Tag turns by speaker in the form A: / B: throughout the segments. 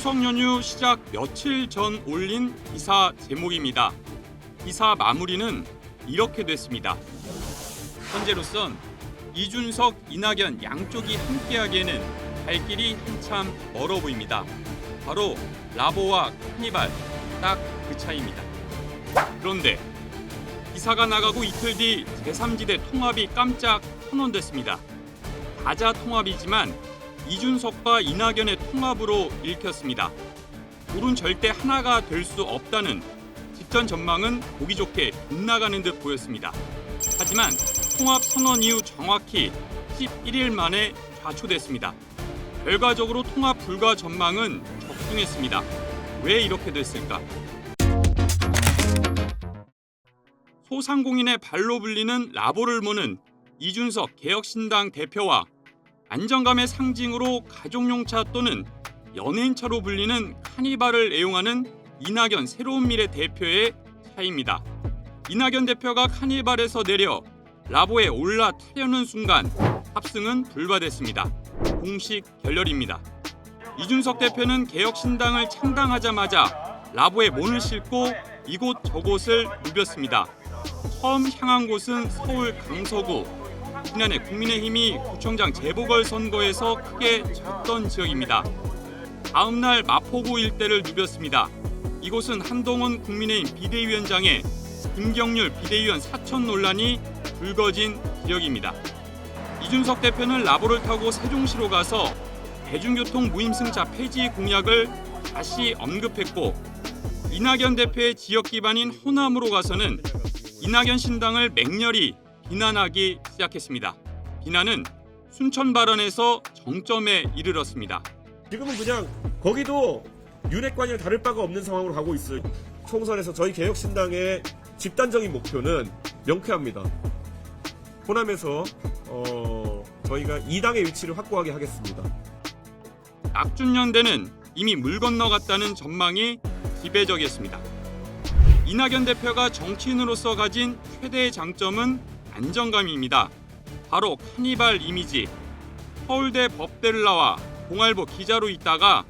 A: 추석 연휴 시작 며칠 전 올린 기사 제목입니다. 기사 마무리는 이렇게 됐습니다. 현재로선 이준석, 이낙연 양쪽이 함께하기에는 갈 길이 한참 멀어 보입니다. 바로 라보와 카니발 딱 그 차이입니다. 그런데 기사가 나가고 이틀 뒤 제3지대 통합이 깜짝 선언됐습니다. 다자 통합이지만 이준석과 이낙연의 통합으로 읽혔습니다. 둘은 절대 하나가 될 수 없다는 직전 전망은 보기 좋게 빗나가는 듯 보였습니다. 하지만 통합 선언 이후 정확히 11일 만에 좌초됐습니다. 결과적으로 통합 불가 전망은 적중했습니다. 왜 이렇게 됐을까? 소상공인의 발로 불리는 라보를 모는 이준석 개혁신당 대표와 안정감의 상징으로 가족용차 또는 연예인차로 불리는 카니발을 애용하는 이낙연 새로운 미래 대표의 차이입니다. 이낙연 대표가 카니발에서 내려 라보에 올라타려는 순간 합승은 불바됐습니다. 공식 결렬입니다. 이준석 대표는 개혁신당을 창당하자마자 라보에 몸을 싣고 이곳 저곳을 누볐습니다. 처음 향한 곳은 서울 강서구. 지난해 국민의힘이 구청장 재보궐선거에서 크게 졌던 지역입니다. 다음 날 마포구 일대를 누볐습니다. 이곳은 한동훈 국민의힘 비대위원장의 김경률 비대위원 사천 논란이 불거진 지역입니다. 이준석 대표는 라보를 타고 세종시로 가서 대중교통 무임승차 폐지 공약을 다시 언급했고, 이낙연 대표의 지역 기반인 호남으로 가서는 이낙연 신당을 맹렬히 비난하기 시작했습니다. 비난은 순천 발언에서 정점에 이르렀습니다.
B: 지금은 그냥 거기도 윤핵관이랑 다를 바가 없는 상황으로 가고 있어요. 총선에서 저희 개혁신당의 집단적인 목표는 명쾌합니다. 호남에서 저희가 2당의 위치를 확고하게 하겠습니다.
A: 낙준연대는 이미 물 건너갔다는 전망이 지배적이었습니다. 이낙연 대표가 정치인으로서 가진 최대의 장점은 안정감입니다. 바로 카니발 이미지. 서울대 법대를 나와 동아일보 기자로 있다가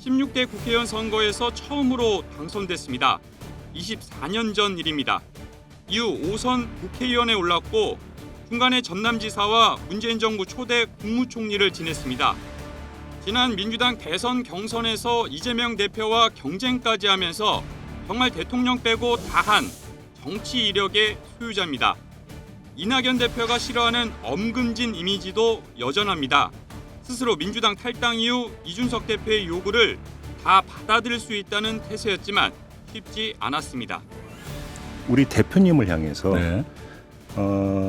A: 16대 국회의원 선거에서 처음으로 당선됐습니다. 24년 전 일입니다. 이후 5선 국회의원에 올랐고 중간에 전남지사와 문재인 정부 초대 국무총리를 지냈습니다. 지난 민주당 대선 경선에서 이재명 대표와 경쟁까지 하면서 정말 대통령 빼고 다한 정치 이력의 소유자입니다. 이낙연 대표가 싫어하는 엄금진 이미지도 여전합니다. 스스로 민주당 탈당 이후 이준석 대표의 요구를 다 받아들일 수 있다는 태세였지만 쉽지 않았습니다.
C: 우리 대표님을 향해서
D: 네.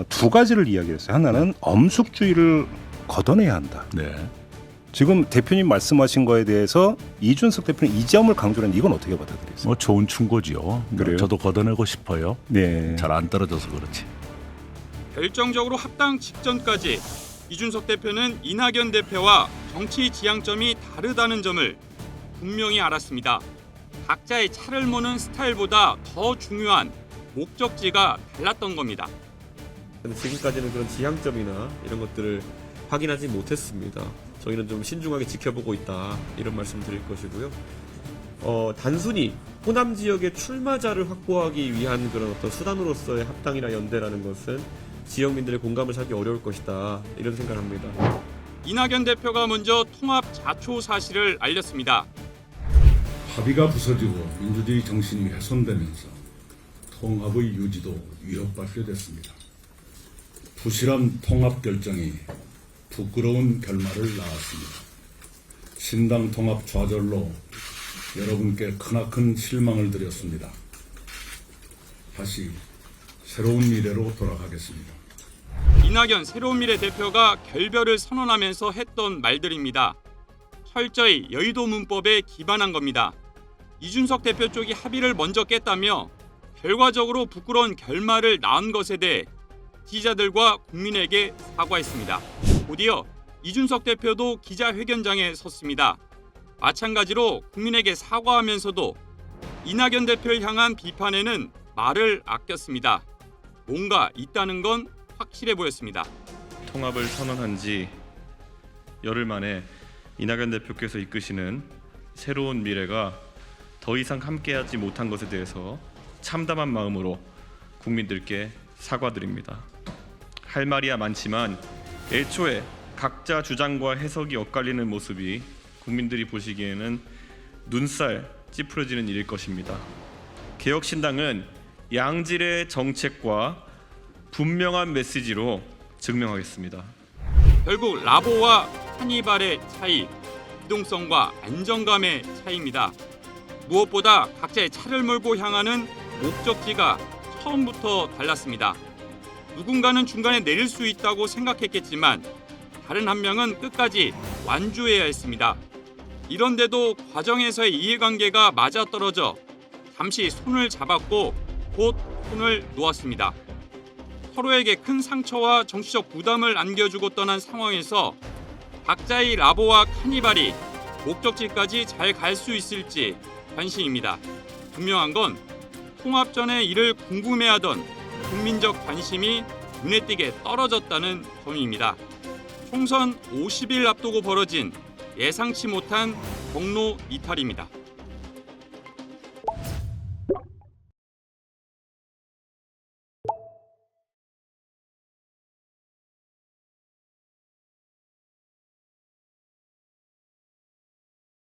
C: 두 가지를 이야기했어요. 하나는 엄숙주의를 걷어내야 한다.
D: 네.
C: 지금 대표님 말씀하신 거에 대해서 이준석 대표는 이 점을 강조했는데 이건 어떻게 받아들이세요?
D: 뭐 좋은 충고지요.
C: 그래요?
D: 저도 걷어내고 싶어요.
C: 네.
D: 잘 안 떨어져서 그렇지.
A: 결정적으로 합당 직전까지 이준석 대표는 이낙연 대표와 정치 지향점이 다르다는 점을 분명히 알았습니다. 각자의 차를 모는 스타일보다 더 중요한 목적지가 달랐던 겁니다.
B: 지금까지는 그런 지향점이나 이런 것들을 확인하지 못했습니다. 저희는 좀 신중하게 지켜보고 있다, 이런 말씀 드릴 것이고요. 단순히 호남 지역의 출마자를 확보하기 위한 그런 어떤 수단으로서의 합당이나 연대라는 것은 지역민들의 공감을 사기 어려울 것이다, 이런 생각을 합니다.
A: 이낙연 대표가 먼저 통합 자초 사실을 알렸습니다.
E: 합의가 부서지고 민주주의 정신이 훼손되면서 통합의 유지도 위협받게 됐습니다. 부실한 통합 결정이 부끄러운 결말을 낳았습니다. 신당 통합 좌절로 여러분께 크나큰 실망을 드렸습니다. 다시 새로운 미래로 돌아가겠습니다.
A: 이낙연 새로운 미래 대표가 결별을 선언하면서 했던 말들입니다. 철저히 여의도 문법에 기반한 겁니다. 이준석 대표 쪽이 합의를 먼저 깼다며 결과적으로 부끄러운 결말을 낳은 것에 대해 지지자들과 국민에게 사과했습니다. 곧이어 이준석 대표도 기자회견장에 섰습니다. 마찬가지로 국민에게 사과하면서도 이낙연 대표를 향한 비판에는 말을 아꼈습니다. 뭔가 있다는 건 확실해 보였습니다.
F: 통합을 선언한 지 열흘 만에 이낙연 대표께서 이끄시는 새로운 미래가 더 이상 함께하지 못한 것에 대해서 참담한 마음으로 국민들께 사과드립니다. 할 말이야 많지만 애초에 각자 주장과 해석이 엇갈리는 모습이 국민들이 보시기에는 눈살 찌푸려지는 일일 것입니다. 개혁신당은 양질의 정책과 분명한 메시지로 증명하겠습니다.
A: 결국 라보와 카니발의 차이, 기동성과 안정감의 차이입니다. 무엇보다 각자의 차를 몰고 향하는 목적지가 처음부터 달랐습니다. 누군가는 중간에 내릴 수 있다고 생각했겠지만 다른 한 명은 끝까지 완주해야 했습니다. 이런데도 과정에서의 이해관계가 맞아떨어져 잠시 손을 잡았고 곧 손을 놓았습니다. 서로에게 큰 상처와 정치적 부담을 안겨주고 떠난 상황에서 각자의 라보와 카니발이 목적지까지 잘 갈 수 있을지 관심입니다. 분명한 건 통합 전에 이를 궁금해하던 국민적 관심이 눈에 띄게 떨어졌다는 점입니다. 총선 50일 앞두고 벌어진 예상치 못한 경로 이탈입니다.